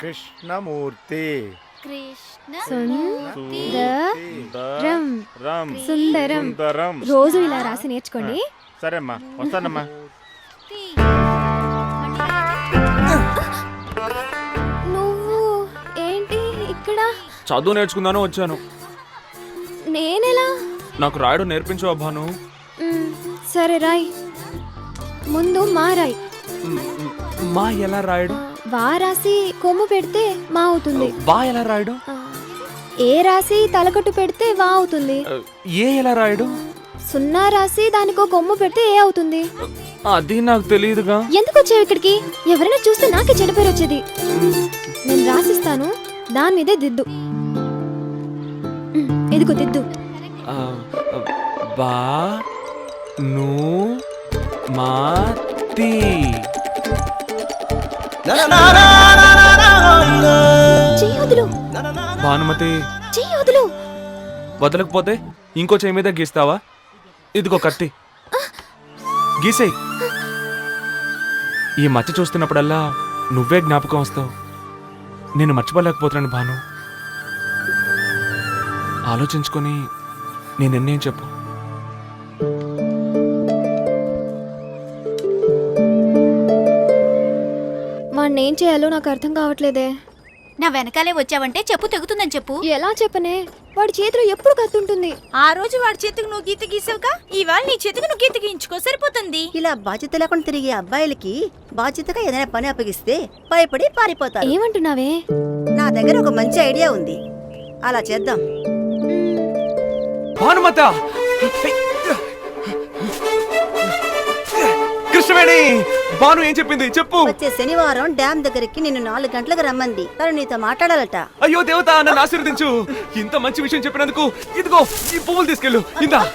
కృష్ణమూర్తి సుందరం. రోజు ఇలా రాసి నేర్చుకోండి. సరే అమ్మా, వస్తానమ్మా. నువ్వు ఏంటి ఇక్కడ? చదువు నేర్చుకుందాను వచ్చాను. నేనెలా? నాకు రాయడం నేర్పించవా భాను? సరే రాయ్. ముందు మా రాయ్. మా ఎలా రాయడం? వా రాసి కొమ్ము పెడితే మా అవుతుంది. వా ఎలా రాయడం? ఏ రాసి తలకట్టు పెడితే వా అవుతుంది. ఏ ఎలా రాయడం? సున్నా రాసి దానికో కొమ్ము పెడితే ఏ అవుతుంది. అది నాకు తెలియదుగా. ఎందుకు వచ్చావు ఇక్కడికి? ఎవరైనా చూస్తే నాకే చెడు పేరు వచ్చేది. నేను రాసిస్తాను, దాని మీదే దిద్దు. ఇదిగో దిద్దు. బా ను మా తి. చెయ్యొదులు. భానుమతి, చెయ్యొదులు. వదలకపోతే ఇంకో చేయి మీద గీస్తావా? ఇదిగో కత్తి, గీసేయ్. ఈ మచ్చ చూస్తున్నప్పుడల్లా నువ్వే జ్ఞాపకం వస్తావు. నేను మర్చిపోలేకపోతున్నాను భాను. ఆలోచించుకొని నీ నిర్ణయం చెప్పు. వాడిని ఏం చేయాలో నాకు అర్థం కావట్లేదే. నా వెనకాలే వచ్చావంటే చెప్పు తెగుతుందని చెప్పు. ఎలా చెప్పనే? వాడి చేతిలో ఎప్పుడు కత్తుంటుంది. ఆ రోజు వాడి చేతికి నువ్వు గీత గీసావుగా, ఇవాళ నీ చేతికి నువ్వు గీత గీయించుకో, సరిపోతుంది. ఇలా బాధ్యత లేకుండా తిరిగే అబ్బాయిలకి బాధ్యతగా ఏదైనా పని అప్పగిస్తే భయపడి పారిపోతారు. ఏమంటున్నావే? నా దగ్గర ఒక మంచి ఐడియా ఉంది, అలా చేద్దాం. భానుమత, కృష్ణవేణి, భాను ఏం చెప్పింది చెప్పు. వచ్చే శనివారం డ్యామ్ దగ్గరికి నిన్ను 4 గంటలకు రమ్మంది. తను నీతో మాట్లాడాలట. అయ్యో దేవత, నన్ను ఆశీర్వదించు. ఇంత మంచి విషయం చెప్పినందుకు ఇదిగో ఈ పువ్వులు తీసుకెళ్ళు. ఇందా.